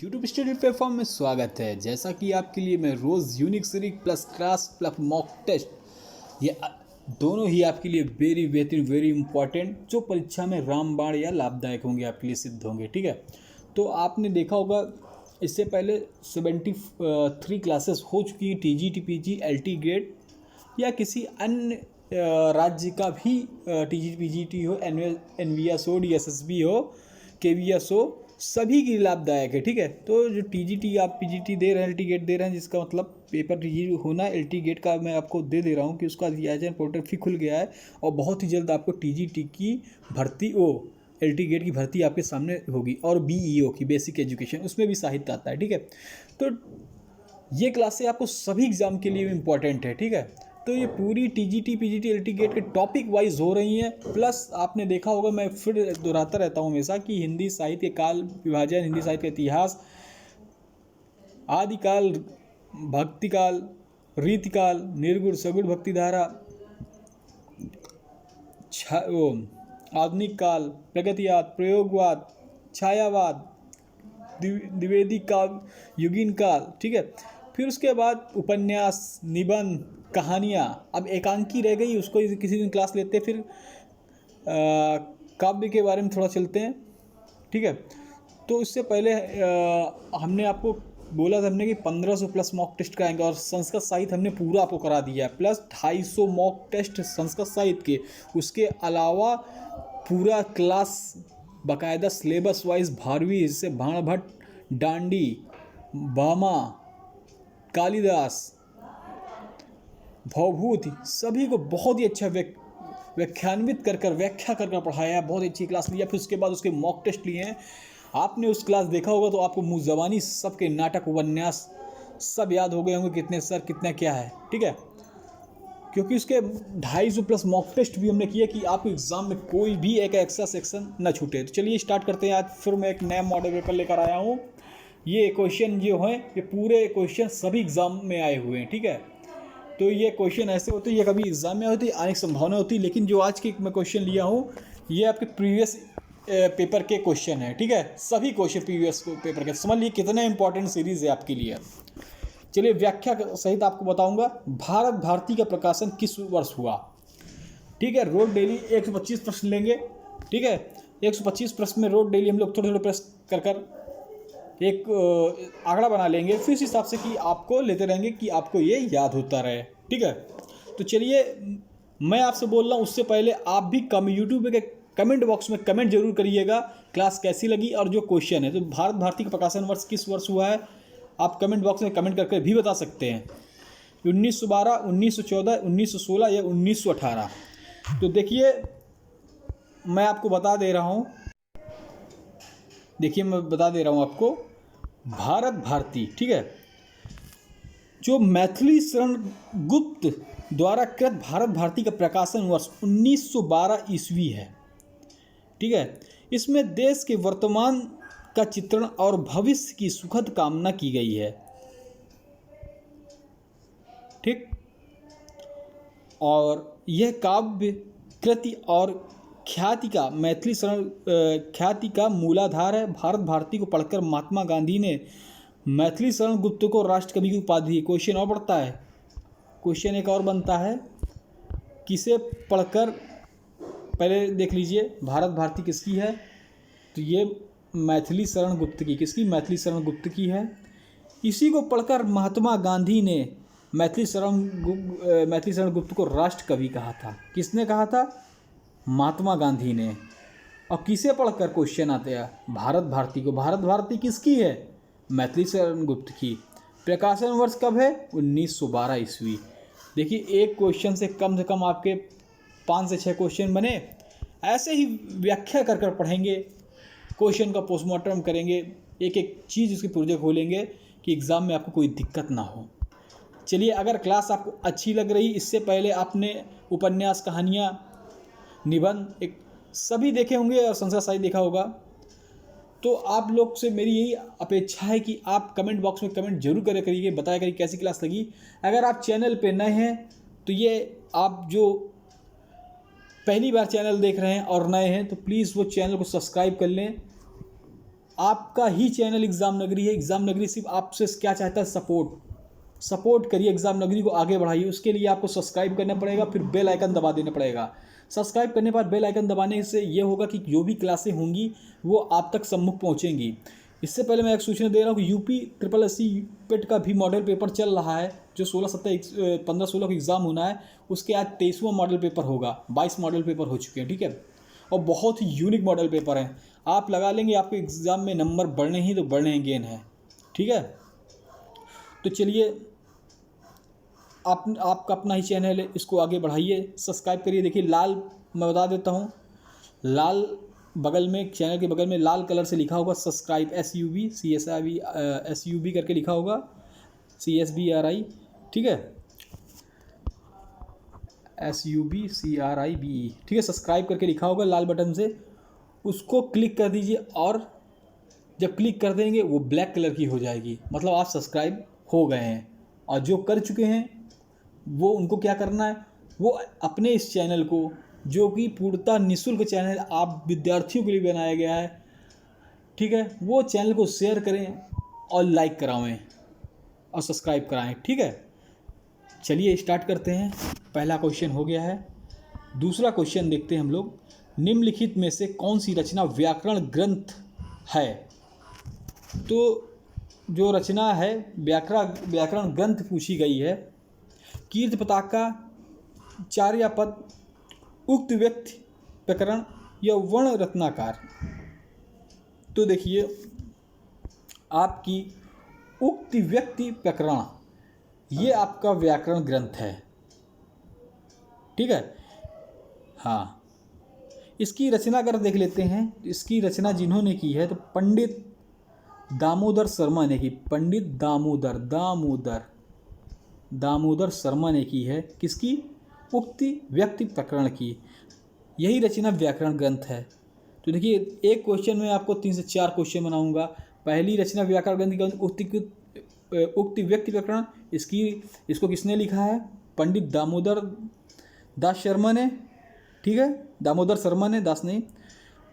YouTube study platform में स्वागत है। जैसा कि आपके लिए मैं रोज़ unique series plus class plus mock test ये दोनों ही आपके लिए वेरी बेहतरीन वेरी इंपॉर्टेंट जो परीक्षा में रामबाण या लाभदायक होंगे, आपके लिए सिद्ध होंगे। ठीक है, तो आपने देखा होगा इससे पहले 73 क्लासेस हो चुकी हैं, TGT PG LT ग्रेड या किसी अन्य राज्य का भी TGT PGT हो, NVS हो, DSSB हो, KVS हो, सभी के लिए लाभदायक है। ठीक है, तो जो TGT आप PGT दे रहे हैं, LT गेट दे रहे हैं, जिसका मतलब पेपर TGT होना, LT गेट का मैं आपको दे रहा हूँ कि उसका रियाजन पोर्टल फिर खुल गया है और बहुत ही जल्द आपको TGT की भर्ती LT गेट की भर्ती आपके सामने होगी और BEO की बेसिक एजुकेशन उसमें भी साहित्य आता है। ठीक है, तो ये क्लासें आपको सभी एग्जाम के लिए इंपॉर्टेंट है। ठीक है, तो ये पूरी TGT PGT LT गेट के टॉपिक वाइज हो रही हैं। प्लस आपने देखा होगा, मैं फिर दोहराता रहता हूँ हमेशा कि हिंदी साहित्य काल विभाजन, हिंदी साहित्य इतिहास, आदिकाल, भक्तिकाल, रीतिकाल, निर्गुण सगुण भक्तिधारा, आधुनिक काल, प्रगतिवाद, प्रयोगवाद, छायावाद, द्विवेदी काव्य, युगीन काल। ठीक है, फिर उसके बाद उपन्यास, निबंध, कहानियाँ। अब एकांकी रह गई, उसको किसी दिन क्लास लेते हैं। फिर काव्य के बारे में थोड़ा चलते हैं। ठीक है, तो इससे पहले हमने आपको बोला था हमने कि 1500 प्लस मॉक टेस्ट कराएंगे और संस्कृत साहित्य हमने पूरा आपको करा दिया है, प्लस 250 मॉक टेस्ट संस्कृत साहित्य के। उसके अलावा पूरा क्लास बाकायदा सिलेबस वाइज 12वीं जैसे भाणभट्ट, डांडी, भामा, कालिदास, भवभूति, सभी को बहुत ही अच्छा व्याख्यान्वित कर व्याख्या कर पढ़ाया। बहुत अच्छी क्लास लिया। फिर उसके बाद उसके मॉक टेस्ट लिए हैं। आपने उस क्लास देखा होगा तो आपको मुँह ज़बानी सबके नाटक उपन्यास सब याद हो गए होंगे, कितने सर कितना क्या है। ठीक है, क्योंकि उसके 250 प्लस मॉक टेस्ट भी हमने किया कि आपको एग्ज़ाम में कोई भी एक एक्स्ट्रा सेक्शन न छूटे। तो चलिए स्टार्ट करते हैं। आज फिर मैं एक नया मॉडल पेपर लेकर आया हूँ। ये क्वेश्चन जो हैं ये पूरे क्वेश्चन सभी एग्ज़ाम में आए हुए हैं। ठीक है, तो ये क्वेश्चन ऐसे होते हैं, ये कभी एग्जाम में होती है, आने की संभावना होती है, लेकिन जो आज के मैं क्वेश्चन लिया हूँ ये आपके प्रीवियस पेपर के क्वेश्चन है। ठीक है, सभी क्वेश्चन प्रीवियस पेपर के। समझ लीजिए कितना इंपॉर्टेंट सीरीज़ है आपके लिए। चलिए व्याख्या सहित आपको बताऊंगा। भारत भारती का प्रकाशन किस वर्ष हुआ। ठीक है, रोज डेली 125 प्रश्न लेंगे। ठीक है, 125 प्रश्न में रोज डेली हम लोग थोड़े थोड़े प्रश्न कर एक आंकड़ा बना लेंगे, फिर इस हिसाब से कि आपको लेते रहेंगे कि आपको ये याद होता रहे। ठीक है, तो चलिए मैं आपसे बोल रहा हूँ, उससे पहले आप भी यूट्यूब के कमेंट बॉक्स में कमेंट जरूर करिएगा क्लास कैसी लगी और जो क्वेश्चन है। तो भारत भारती का प्रकाशन वर्ष किस वर्ष हुआ है, आप कमेंट बॉक्स में कमेंट करके भी बता सकते हैं। 1912, 1914, 1916 या 1918। तो देखिए मैं आपको बता दे रहा हूँ, देखिए मैं बता दे रहा हूँ आपको। भारत भारती, ठीक है, जो मैथिली शरण गुप्त द्वारा कृत भारत भारती का प्रकाशन वर्ष 1912 ईस्वी है। ठीक है, इसमें देश के वर्तमान का चित्रण और भविष्य की सुखद कामना की गई है। ठीक, और यह काव्य कृति और ख्याति का मैथिली शरण ख्याति का मूलाधार है। भारत भारती को पढ़कर महात्मा गांधी ने मैथिली शरण गुप्त को राष्ट्रकवि की उपाधि दी। क्वेश्चन और बढ़ता है, क्वेश्चन एक और बनता है, किसे पढ़कर, पहले देख लीजिए भारत भारती किसकी है, तो ये मैथिली शरण गुप्त की, किसकी, मैथिली शरण गुप्त की है। इसी को पढ़कर महात्मा गांधी ने मैथिली शरण गुप्त को राष्ट्रकवि कहा था। किसने कहा था, महात्मा गांधी ने। और किसे पढ़कर क्वेश्चन आते हैं, भारत भारती को। भारत भारती किसकी है, मैथिली शरण गुप्त की। प्रकाशन वर्ष कब है, 1912 ईस्वी। देखिए एक क्वेश्चन से कम आपके 5 से 6 क्वेश्चन बने। ऐसे ही व्याख्या कर पढ़ेंगे, क्वेश्चन का पोस्टमार्टम करेंगे, एक एक चीज़ उसकी प्रोजेक्ट खोलेंगे कि एग्ज़ाम में आपको कोई दिक्कत ना हो। चलिए, अगर क्लास आपको अच्छी लग रही, इससे पहले आपने उपन्यास, कहानियाँ, निबंध एक सभी देखे होंगे और संस्कृत साहित्य देखा होगा, तो आप लोग से मेरी यही अपेक्षा है कि आप कमेंट बॉक्स में कमेंट जरूर करिए, बताया करिए कैसी क्लास लगी। अगर आप चैनल पे नए हैं तो ये आप जो पहली बार चैनल देख रहे हैं और नए हैं तो प्लीज़ वो चैनल को सब्सक्राइब कर लें आपका ही चैनल एग्ज़ाम नगरी है। एग्ज़ाम नगरी सिर्फ आपसे क्या चाहता है, सपोर्ट करिए, एग्ज़ाम नगरी को आगे बढ़ाइए। उसके लिए आपको सब्सक्राइब करना पड़ेगा, फिर बेल आइकन दबा देना पड़ेगा। सब्सक्राइब करने के बाद बेल आइकन दबाने से ये होगा कि जो भी क्लासें होंगी वो आप तक सम्मुख पहुँचेंगी। इससे पहले मैं एक सूचना दे रहा हूँ कि यूपी SSSC पेट का भी मॉडल पेपर चल रहा है, जो 15-16 को एग्ज़ाम होना है। उसके आज 23वां मॉडल पेपर होगा। 22 मॉडल पेपर हो चुके हैं, ठीक है, और बहुत ही यूनिक मॉडल पेपर हैं। आप लगा लेंगे, आपके एग्ज़ाम में नंबर बढ़ने ही तो बढ़ने ही गेन है, ठीक है। तो चलिए, आपका अपना ही चैनल है, इसको आगे बढ़ाइए, सब्सक्राइब करिए। देखिए लाल, मैं बता देता हूँ, लाल बगल में, चैनल के बगल में लाल कलर से लिखा होगा सब्सक्राइब, SUB करके लिखा होगा, CSBRI, ठीक है, SUBCRIBE, ठीक है, सब्सक्राइब करके लिखा होगा लाल बटन से, उसको क्लिक कर दीजिए। और जब क्लिक कर देंगे वो ब्लैक कलर की हो जाएगी, मतलब आप सब्सक्राइब हो गए हैं। और जो कर चुके हैं वो, उनको क्या करना है, वो अपने इस चैनल को, जो कि पूर्णतः निःशुल्क चैनल आप विद्यार्थियों के लिए बनाया गया है, ठीक है, वो चैनल को शेयर करें और लाइक कराएं और सब्सक्राइब कराएं, ठीक है। चलिए स्टार्ट करते हैं। पहला क्वेश्चन हो गया है। दूसरा क्वेश्चन देखते हैं हम लोग। निम्नलिखित में से कौन सी रचना व्याकरण ग्रंथ है? तो जो रचना है व्याकरण ग्रंथ पूछी गई है। कीर्ति पताका, चार्यापद, उक्त व्यक्ति प्रकरण या वर्ण रत्नाकर। तो देखिए, आपकी उक्त व्यक्ति प्रकरण ये आपका व्याकरण ग्रंथ है, ठीक है। हाँ, इसकी रचना अगर देख लेते हैं, इसकी रचना जिन्होंने की है तो पंडित दामोदर शर्मा ने की। पंडित दामोदर शर्मा ने की है। किसकी? उक्ति व्यक्ति प्रकरण की। यही रचना व्याकरण ग्रंथ है। तो देखिए, एक क्वेश्चन में आपको 3 से 4 क्वेश्चन बनाऊंगा। पहली रचना व्याकरण ग्रंथ की उक्ति व्यक्ति प्रकरण, इसको किसने लिखा है? पंडित दामोदर दास शर्मा ने, ठीक है, दामोदर शर्मा ने, दास नहीं।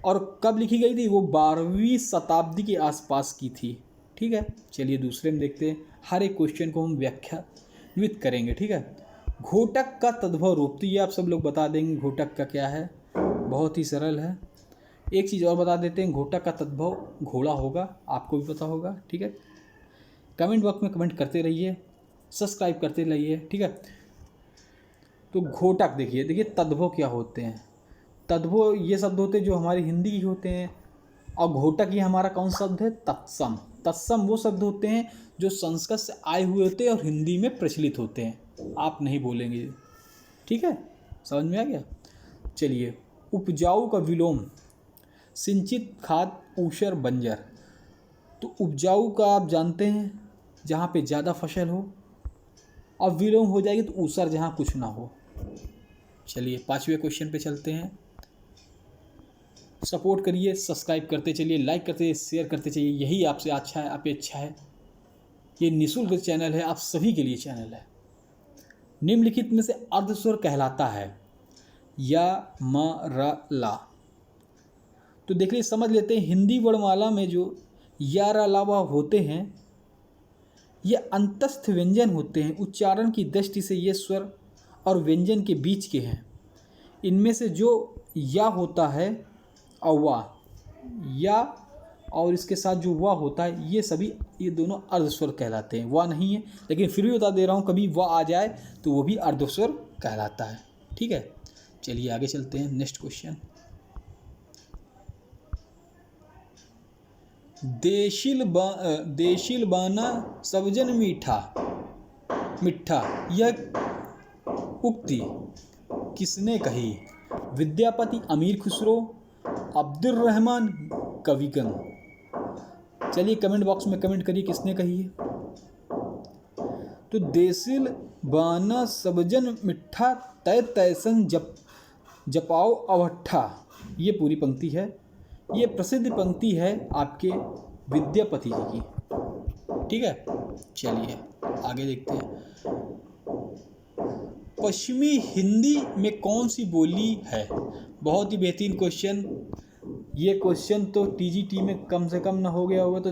और कब लिखी गई थी? वो 12वीं शताब्दी के आसपास की थी, ठीक है। चलिए दूसरे में देखते हैं। हर एक क्वेश्चन को हम व्याख्यान्वित करेंगे, ठीक है। घोटक का तद्भव रूप, तो ये आप सब लोग बता देंगे घोटक का क्या है, बहुत ही सरल है। एक चीज़ और बता देते हैं, घोटक का तद्भव घोड़ा होगा, आपको भी पता होगा, ठीक है। कमेंट बॉक्स में कमेंट करते रहिए, सब्सक्राइब करते रहिए, ठीक है। तो घोटक देखिए तद्भव क्या होते हैं। तद्भव ये शब्द होते हैं जो हमारी हिंदी के होते हैं, और घोटक ये हमारा कौन शब्द है? तत्सम वो शब्द होते हैं जो संस्कृत से आए हुए होते हैं और हिंदी में प्रचलित होते हैं। आप नहीं बोलेंगे, ठीक है, समझ में आ गया। चलिए, उपजाऊ का विलोम, सिंचित, खाद, ऊसर, बंजर। तो उपजाऊ का आप जानते हैं जहाँ पे ज़्यादा फसल हो, और विलोम हो जाएगी तो ऊसर, जहाँ कुछ ना हो। चलिए 5वें क्वेश्चन पे चलते हैं। सपोर्ट करिए, सब्सक्राइब करते चलिए, लाइक करते, शेयर करते चलिए, यही आपसे अच्छा है, अपेक्षा है। ये निःशुल्क चैनल है, आप सभी के लिए चैनल है। निम्नलिखित में से अर्धस्वर कहलाता है? या, म, र, ला। तो देखिए, समझ लेते हैं। हिंदी वर्णमाला में जो या, र, ला होते हैं, ये अंतस्थ व्यंजन होते हैं। उच्चारण की दृष्टि से ये स्वर और व्यंजन के बीच के हैं। इनमें से जो या होता है और वाह, या और इसके साथ जो वाह होता है, ये दोनों अर्धस्वर कहलाते हैं। वाह नहीं है, लेकिन फिर भी बता दे रहा हूँ, कभी वाह आ जाए तो वो भी अर्धस्वर कहलाता है, ठीक है। चलिए आगे चलते हैं। Next question. देशिल बाना सबजन मिठा, यह उक्ति किसने कही? विद्यापति, अमीर खुसरो, अब्दुल रहमान, कविगन। चलिए कमेंट बॉक्स में कमेंट करिए किसने कही है। तो देसिल बाना सबजन मिठा, तय तैसन जपाओ अवठा, ये पूरी पंक्ति है। ये प्रसिद्ध पंक्ति है आपके विद्यापति जी की, ठीक है। चलिए आगे देखते हैं। पश्चिमी हिंदी में कौन सी बोली है? बहुत ही बेहतरीन क्वेश्चन, ये क्वेश्चन तो टीजीटी में कम से कम ना हो गया होगा तो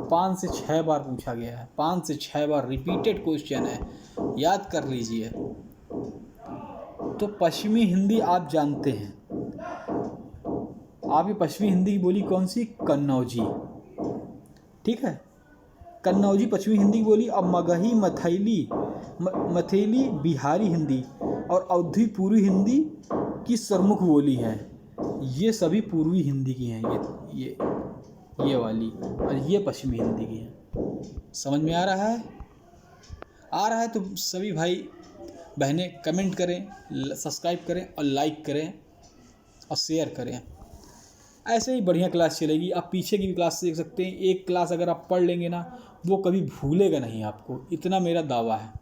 5 से 6 बार पूछा गया है, 5 से 6 बार रिपीटेड क्वेश्चन है, याद कर लीजिए। तो पश्चिमी हिंदी आप जानते हैं, आपकी पश्चिमी हिंदी की बोली कौन सी? कन्नौजी। ठीक है, कन्नौजी पश्चिमी हिंदी की बोली। अब मगही, मथेली बिहारी हिंदी और अवधी पूर्वी हिंदी की सरमुख बोली है। ये सभी पूर्वी हिंदी की हैं, ये वाली, और ये पश्चिमी हिंदी की है। समझ में आ रहा है? आ रहा है तो सभी भाई बहनें कमेंट करें, सब्सक्राइब करें और लाइक करें और शेयर करें। ऐसे ही बढ़िया क्लास चलेगी। आप पीछे की भी क्लास देख सकते हैं। एक क्लास अगर आप पढ़ लेंगे ना, वो कभी भूलेगा नहीं आपको, इतना मेरा दावा है।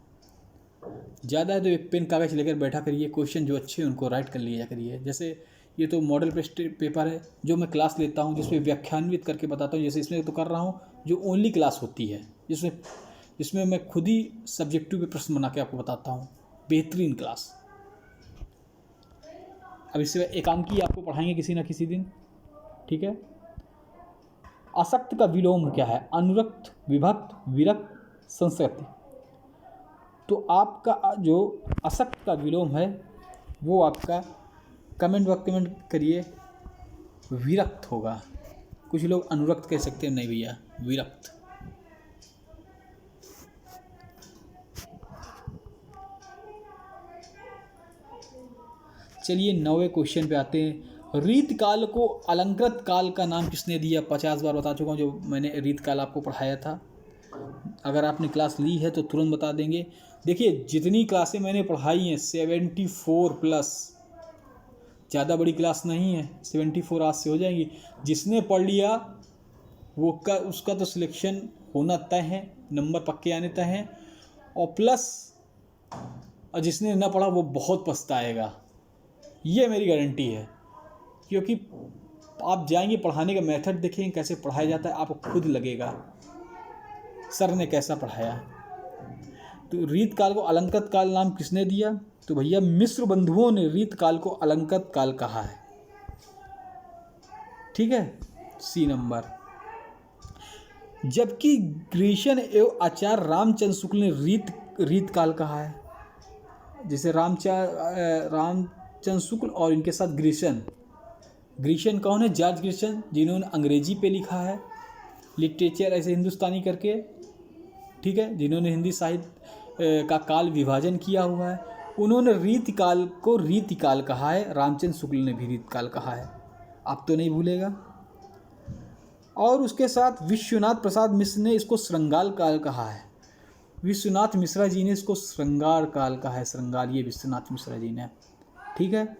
ज़्यादा है तो एक पेन कागज़ लेकर बैठा करिए, क्वेश्चन जो अच्छे हैं उनको राइट कर लिया करिए। जैसे ये तो मॉडल पेपर है जो मैं क्लास लेता हूँ, जिसमें व्याख्यान्वित करके बताता हूँ। जैसे इसमें तो कर रहा हूँ जो ओनली क्लास होती है, जिसमें मैं खुद ही सब्जेक्टिव पे प्रश्न बना के आपको बताता हूँ। बेहतरीन क्लास। अब इससे एकांकी आपको पढ़ाएंगे किसी ना किसी दिन। ठीक है। आसक्त का विलोम क्या है? अनुरक्त, विभक्त, विरक्त, संस्कृति। तो आपका जो आसक्त का विलोम है वो आपका कमेंट करिए, विरक्त होगा। कुछ लोग अनुरक्त कह सकते हैं, नहीं भैया, विरक्त। चलिए 9वें क्वेश्चन पे आते हैं। रीत काल को अलंकृत काल का नाम किसने दिया? 50 बार बता चुका हूँ जो मैंने रीत काल आपको पढ़ाया था। अगर आपने क्लास ली है तो तुरंत बता देंगे। देखिए जितनी क्लासें मैंने पढ़ाई हैं 74+, ज़्यादा बड़ी क्लास नहीं है, 74 आज से हो जाएंगी। जिसने पढ़ लिया वो उसका तो सिलेक्शन होना तय है, नंबर पक्के आने तय हैं। और प्लस और जिसने ना पढ़ा वो बहुत पछताएगा, ये मेरी गारंटी है। क्योंकि आप जाएंगे, पढ़ाने का मेथड देखेंगे कैसे पढ़ाया जाता है, आपको खुद लगेगा सर ने कैसा पढ़ाया। तो रीत काल को अलंकृत काल नाम किसने दिया? तो भैया मिस्र बंधुओं ने रीत काल को अलंकृत काल कहा है। ठीक है, सी नंबर। जबकि ग्रीशन एवं आचार्य रामचंद्र शुक्ल ने रीत काल कहा है। जैसे रामचंद्र शुक्ल और इनके साथ ग्रीशन कौन है? जॉर्ज ग्रीशन, जिन्होंने अंग्रेजी पे लिखा है लिटरेचर ऐसे हिंदुस्तानी करके। ठीक है, जिन्होंने हिंदी साहित्य का काल विभाजन किया हुआ है, उन्होंने रीत काल को रीति काल कहा है। रामचंद्र शुक्ल ने भी रीत काल कहा है, आप तो नहीं भूलेगा। और उसके साथ विश्वनाथ प्रसाद मिश्र ने इसको श्रृंगार काल कहा है। विश्वनाथ मिश्रा जी ने इसको श्रृंगार काल कहा है। श्रृंगार, ये विश्वनाथ मिश्रा जी ने। ठीक है।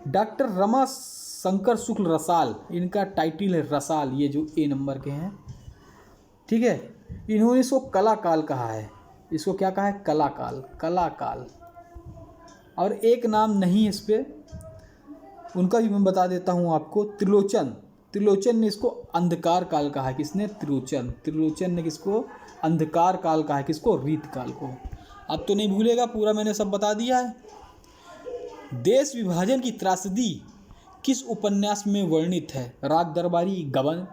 डॉक्टर रमा शंकर शुक्ल रसाल, इनका टाइटल है रसाल, ये जो ए नंबर के हैं। ठीक है, इन्होंने इसको कला काल कहा है। इसको क्या कहा है? कला काल। और एक नाम नहीं है इस पर, उनका भी मैं बता देता हूँ आपको। त्रिलोचन ने इसको अंधकार काल कहा है। किसने? त्रिलोचन ने किसको? अंधकार काल कहा है। किसको? रीत काल को। अब तो नहीं भूलेगा, पूरा मैंने सब बता दिया है। देश विभाजन की त्रासदी किस उपन्यास में वर्णित है? राग दरबारी, गबन,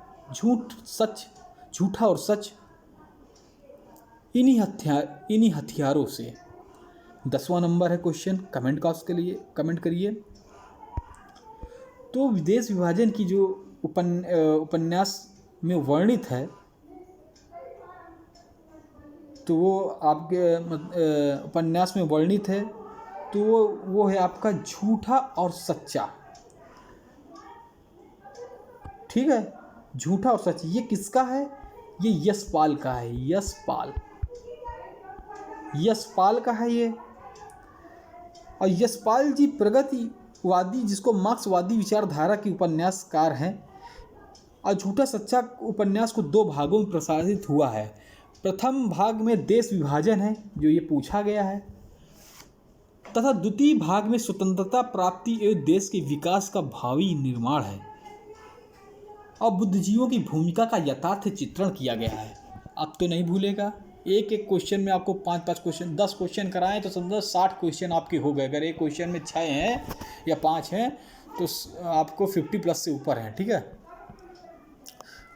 झूठा और सच, इन्हीं हथियारों से। 10वां नंबर है क्वेश्चन, कमेंट का उसके लिए कमेंट करिए। तो देश विभाजन की जो उपन्यास में वर्णित है, तो वो आपके उपन्यास में वर्णित है, तो वो है आपका झूठा और सच्चा। ठीक है, झूठा और सच। ये किसका है? ये यशपाल का है। यशपाल का है ये। और यशपाल जी प्रगतिवादी, जिसको मार्क्सवादी विचारधारा के उपन्यासकार हैं। और झूठा सच्चा उपन्यास को 2 भागों में प्रसारित हुआ है। प्रथम भाग में देश विभाजन है जो ये पूछा गया है, तथा द्वितीय भाग में स्वतंत्रता प्राप्ति एवं देश के विकास का भावी निर्माण है और बुद्धिजीवियों की भूमिका का यथार्थ चित्रण किया गया है। अब तो नहीं भूलेगा, एक एक क्वेश्चन में आपको 5-5 क्वेश्चन, 10 क्वेश्चन कराएं तो समझो 60 क्वेश्चन आपके हो गए। अगर एक क्वेश्चन में 6 हैं या 5 हैं तो आपको 50 प्लस से ऊपर है, ठीक है।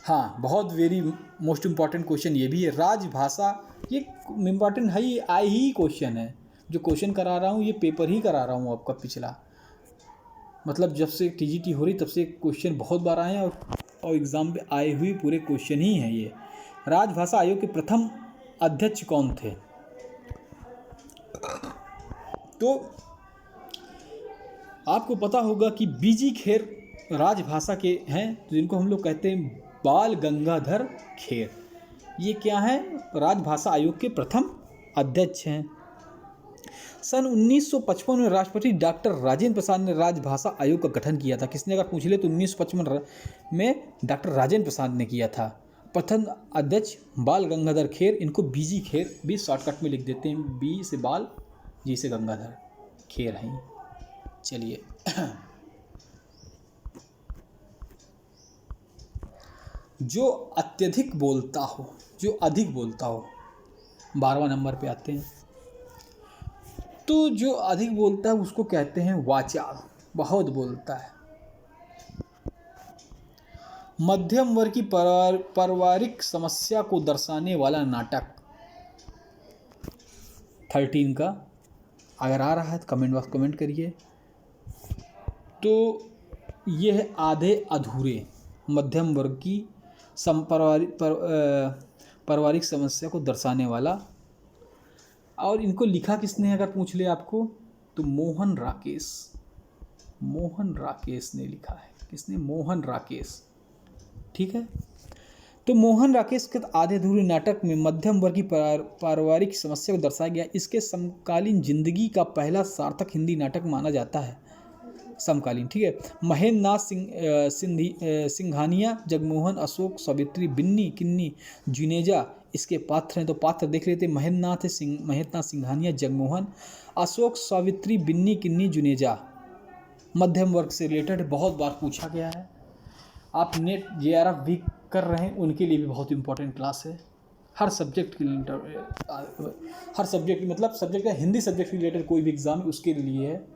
हाँ, बहुत वेरी मोस्ट इम्पॉर्टेंट क्वेश्चन ये भी है, राजभाषा। ये इम्पॉर्टेंट है, ये आई ही क्वेश्चन है। जो क्वेश्चन करा रहा हूँ ये पेपर ही करा रहा हूँ आपका पिछला, मतलब जब से टीजीटी हो रही तब से क्वेश्चन बहुत बार आए हैं और एग्ज़ाम पे आए हुए पूरे क्वेश्चन ही हैं ये। राजभाषा आयोग के प्रथम अध्यक्ष कौन थे? तो आपको पता होगा कि बीजी खेर राजभाषा के हैं, जिनको हम लोग कहते हैं बाल गंगाधर खेर। ये क्या है? राजभाषा आयोग के प्रथम अध्यक्ष हैं। सन 1955 में राष्ट्रपति डॉक्टर राजेंद्र प्रसाद ने राजभाषा आयोग का गठन किया था। किसने अगर पूछ ले तो 1955 में डॉक्टर राजेंद्र प्रसाद ने किया था। प्रथम अध्यक्ष बाल गंगाधर खेर, इनको बीजी खेर भी शॉर्टकट में लिख देते हैं, बी से बाल, जी से गंगाधर खेर हैं। चलिए जो अत्यधिक बोलता हो, जो अधिक बोलता हो, 12वां नंबर पे आते हैं। तो जो अधिक बोलता है उसको कहते हैं वाचाल, बहुत बोलता है। मध्यम वर्ग की पारिवारिक समस्या को दर्शाने वाला नाटक। 13 का अगर आ रहा है तो कमेंट बॉक्स कमेंट करिए। तो यह है आधे अधूरे, मध्यम वर्ग की पारिवारिक समस्या को दर्शाने वाला। और इनको लिखा किसने अगर पूछ ले आपको तो मोहन राकेश ने लिखा है। किसने? मोहन राकेश, ठीक है। तो मोहन राकेश के आधे अधूरे नाटक में मध्यम वर्ग की पारिवारिक समस्या को दर्शाया गया। इसके समकालीन जिंदगी का पहला सार्थक हिंदी नाटक माना जाता है, समकालीन, ठीक है। महेंद्र नाथ सिंघानिया, जगमोहन, अशोक, सावित्री, बिन्नी, किन्नी, जुनेजा इसके पात्र हैं। तो पात्र देख लेते हैं। महेंद्र नाथ सिंघानिया, जगमोहन, अशोक, सावित्री, बिन्नी, किन्नी, जुनेजा। मध्यम वर्ग से रिलेटेड बहुत बार पूछा गया है। आप नेट जेआरएफ भी कर रहे हैं, उनके लिए भी बहुत इंपॉर्टेंट क्लास है। हर सब्जेक्ट के हर सब्जेक्ट मतलब सब्जेक्ट है, हिंदी सब्जेक्ट के रिलेटेड कोई भी एग्ज़ाम उसके लिए है,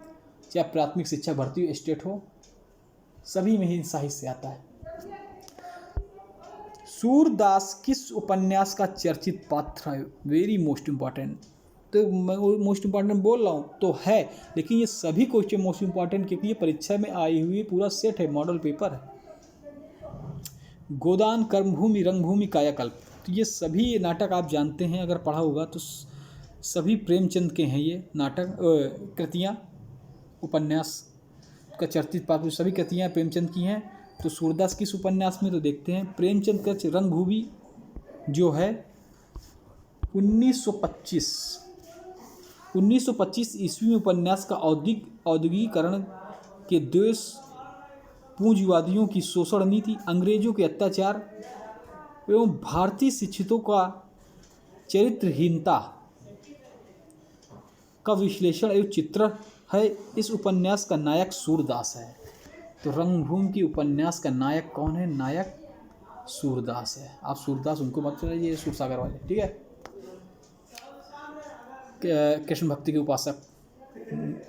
चाहे प्राथमिक शिक्षा भर्ती हो, स्टेट हो, सभी में ही साहित्य से आता है। सूरदास किस उपन्यास का चर्चित पात्र है? Very most important. तो मैं मोस्ट इम्पॉर्टेंट बोल रहा हूँ तो है, लेकिन ये सभी क्वेश्चन मोस्ट इम्पॉर्टेंट क्योंकि ये परीक्षा में आई हुई पूरा सेट है, मॉडल पेपर है। गोदान, कर्मभूमि, रंगभूमि, कायाकल्प, तो ये सभी नाटक आप जानते हैं, अगर पढ़ा होगा तो सभी प्रेमचंद के हैं ये नाटक, कृतियाँ, उपन्यास का चर्चित पात्र सभी कृतियाँ प्रेमचंद की हैं। तो सूरदास किस उपन्यास में? तो देखते हैं प्रेमचंद का रंगभूमि जो है 1925 ईस्वी में उपन्यास का औद्योगिकरण के देश, पूंजीवादियों की शोषण नीति, अंग्रेजों के अत्याचार एवं भारतीय शिक्षितों का चरित्रहीनता का विश्लेषण एवं चित्रण है। इस उपन्यास का नायक सूरदास है। तो रंगभूमि की उपन्यास का नायक कौन है? नायक सूरदास है। आप सूरदास उनको मत चलाइए, सूरसागर वाले, ठीक है। कृष्ण भक्ति के उपासक,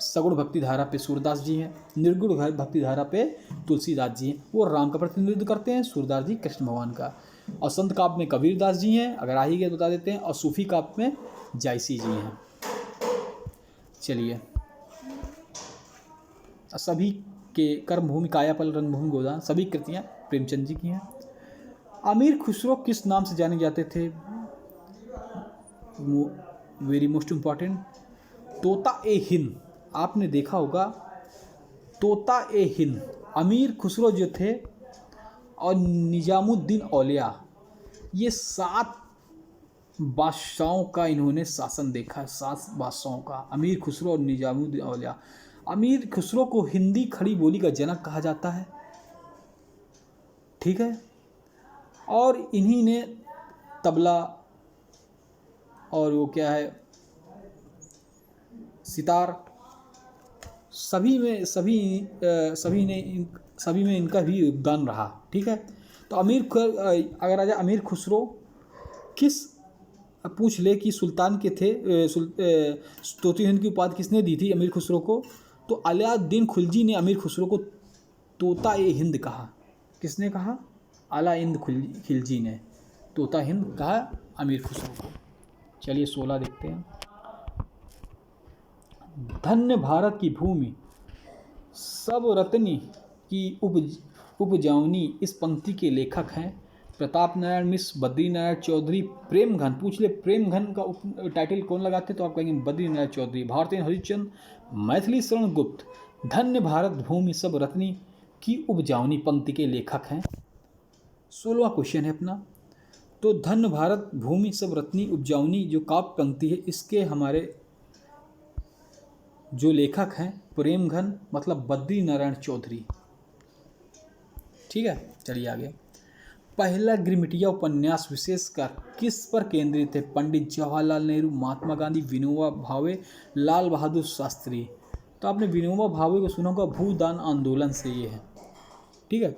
सगुण भक्ति धारा पे सूरदास जी हैं, निर्गुण भक्ति धारा पे तुलसीदास जी हैं। वो राम का प्रतिनिधित्व करते हैं, सूरदास जी कृष्ण भगवान का। और संत काव्य में कबीरदास जी हैं, अगर आ ही गए तो बता देते हैं। और सूफी काव्य में जायसी जी हैं। चलिए, सभी के कर्मभूमि, कायापल, रंगभूमि, गोदान सभी कृतियाँ प्रेमचंद जी की हैं। अमीर खुसरो किस नाम से जाने जाते थे? वेरी मोस्ट इम्पॉर्टेंट, तोता ए हिंद। आपने देखा होगा तोता ए हिंद। अमीर खुसरो जो थे और निजामुद्दीन औलिया, ये 7 बादशाहों का इन्होंने शासन देखा है। 7 बादशाहों का, अमीर खुसरो और निजामुद्दीन औलिया। अमीर खुसरो को हिंदी खड़ी बोली का जनक कहा जाता है, ठीक है। और इन्हीं ने तबला और वो क्या है सितार, सभी में इनका भी योगदान रहा, ठीक है। तो अगर आ जाए अमीर खुसरो किस अब पूछ ले कि सुल्तान के थे तोता हिंद की उपाधि किसने दी थी अमीर खुसरो को, तो अलाउद्दीन खिलजी ने अमीर खुसरो को तोता ए हिंद कहा। किसने कहा? अलाउद्दीन खिलजी ने तोता हिंद कहा अमीर खुसरो को। चलिए 16 देखते हैं। धन्य भारत की भूमि सब रत्नी की उपजाऊनी, इस पंक्ति के लेखक हैं प्रताप नारायण मिश्र, बद्री नारायण चौधरी, प्रेमघन। पूछ ले प्रेमघन का टाइटल कौन लगाते तो आप कहेंगे बद्री नारायण चौधरी, भारतेन हरिश्चंद्र, मैथिली शरण गुप्त। धन्य भारत भूमि सब रत्नी की उपजाऊनी पंक्ति के लेखक हैं। 16वां क्वेश्चन है अपना। तो धन्य भारत भूमि सब रत्नी उपजाऊनी जो काव्य पंक्ति है, इसके हमारे जो लेखक हैं प्रेमघन मतलब बद्री नारायण चौधरी। ठीक है, चलिए आगे। पहला गिरमिटिया उपन्यास विशेषकर किस पर केंद्रित है? पंडित जवाहरलाल नेहरू, महात्मा गांधी, विनोबा भावे, लाल बहादुर शास्त्री। तो आपने विनोबा भावे को सुना होगा, भूदान आंदोलन से ये है। ठीक है,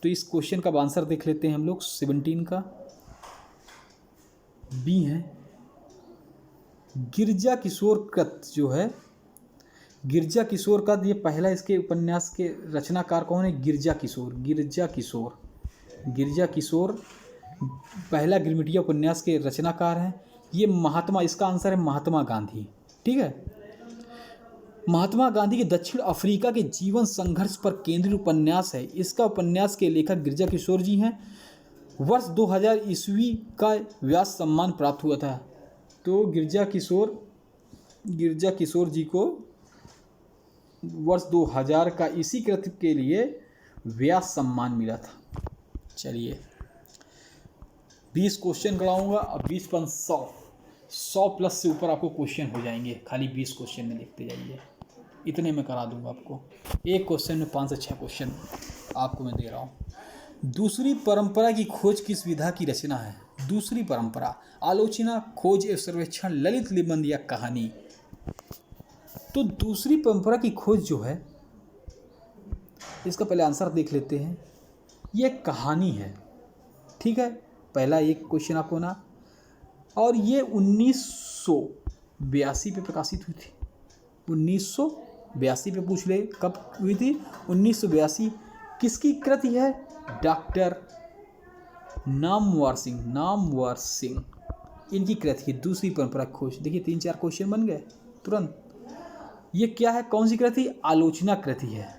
तो इस क्वेश्चन का आंसर देख लेते हैं हम लोग। 17 का बी है। गिरजा किशोर कृत जो है, गिरजा किशोर का ये पहला, इसके उपन्यास के रचनाकार कौन है? गिरजा किशोर। गिरजा किशोर पहला गिरमिटिया उपन्यास के रचनाकार हैं। ये महात्मा, इसका आंसर है महात्मा गांधी। ठीक है, महात्मा गांधी के दक्षिण अफ्रीका के जीवन संघर्ष पर केंद्रित उपन्यास है। इसका उपन्यास के लेखक गिरजा किशोर जी हैं। वर्ष 2000 ईस्वी का व्यास सम्मान प्राप्त हुआ था। तो गिरजा किशोर जी को वर्ष 2000 का इसी कृति के लिए व्यास सम्मान मिला था। चलिए 20 क्वेश्चन कराऊंगा और 20 पर 100 प्लस से ऊपर आपको क्वेश्चन हो जाएंगे। खाली 20 क्वेश्चन में लिखते जाइए, इतने में करा दूंगा आपको। एक क्वेश्चन में 5 से 6 क्वेश्चन आपको मैं दे रहा हूँ। दूसरी परंपरा की खोज किस विधा की रचना है? दूसरी परंपरा, आलोचना, खोज एवं सर्वेक्षण, ललित निबंध या कहानी। तो दूसरी परंपरा की खोज जो है, इसका पहले आंसर देख लेते हैं। ये कहानी है। ठीक है, पहला एक क्वेश्चन आपको ना, और ये 1982 पे प्रकाशित हुई थी। 1982 पे पूछ ले कब हुई थी? 1982। किसकी कृति है? डॉक्टर नामवर सिंह इनकी कृति है दूसरी परंपरा खोज। देखिए 3-4 क्वेश्चन बन गए तुरंत। ये क्या है? कौन सी कृति? आलोचना कृति है।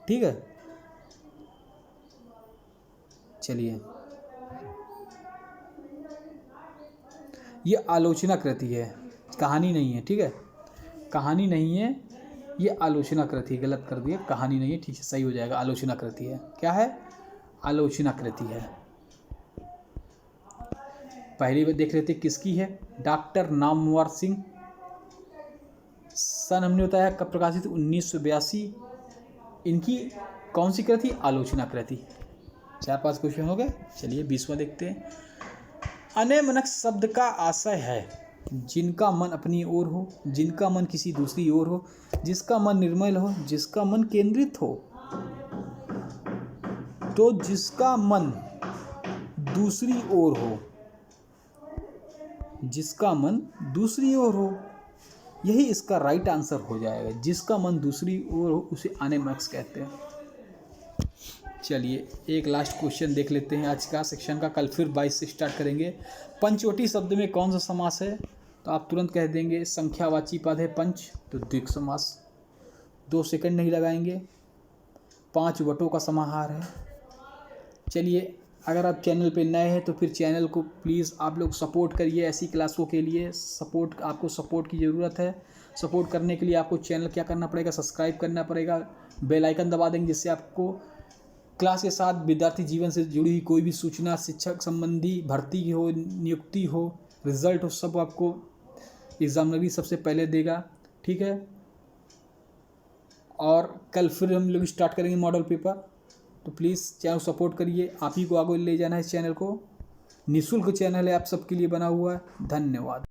ठीक है, चलिए ये आलोचना कृति है, कहानी नहीं है। ठीक है, कहानी नहीं है, ये आलोचना कृति। गलत कर दिए, कहानी नहीं है। ठीक है, सही हो जाएगा, आलोचना कृति है। क्या है? आलोचना कृति है। पहली बार देख लेते किसकी है। डॉक्टर नामवर सिंह। सन हमने बताया कब प्रकाशित? 1982। इनकी कौन सी कृति? आलोचना कृति। 4-5 क्वेश्चन हो गए। चलिए 20वां देखते हैं। अनेमनक शब्द का आशय है जिनका मन अपनी ओर हो, जिनका मन किसी दूसरी ओर हो, जिसका मन निर्मल हो, जिसका मन केंद्रित हो। तो जिसका मन दूसरी ओर हो, जिसका मन दूसरी ओर हो, यही इसका राइट आंसर हो जाएगा। जिसका मन दूसरी ओर हो उसे अनेमनक कहते हैं। चलिए एक लास्ट क्वेश्चन देख लेते हैं आज का सेक्शन का। कल फिर 22 से स्टार्ट करेंगे। पंचवटी शब्द में कौन सा समास है? तो आप तुरंत कह देंगे संख्यावाची पद है पंच, तो द्विग समास। 2 सेकंड नहीं लगाएंगे। 5 वटों का समाहार है। चलिए अगर आप चैनल पे नए हैं तो फिर चैनल को प्लीज़ आप लोग सपोर्ट करिए। ऐसी क्लासों के लिए आपको सपोर्ट की ज़रूरत है। सपोर्ट करने के लिए आपको चैनल क्या करना पड़ेगा? सब्सक्राइब करना पड़ेगा, बेल आइकन दबा देंगे, जिससे आपको क्लास के साथ विद्यार्थी जीवन से जुड़ी हुई कोई भी सूचना, शिक्षक संबंधी, भर्ती की हो, नियुक्ति हो, रिजल्ट हो, सब आपको एग्जामिनर सबसे पहले देगा। ठीक है, और कल फिर हम लोग स्टार्ट करेंगे मॉडल पेपर। तो प्लीज़ चैनल सपोर्ट करिए। आप ही को आगे ले जाना है इस चैनल को। निःशुल्क चैनल है, आप सबके लिए बना हुआ है। धन्यवाद।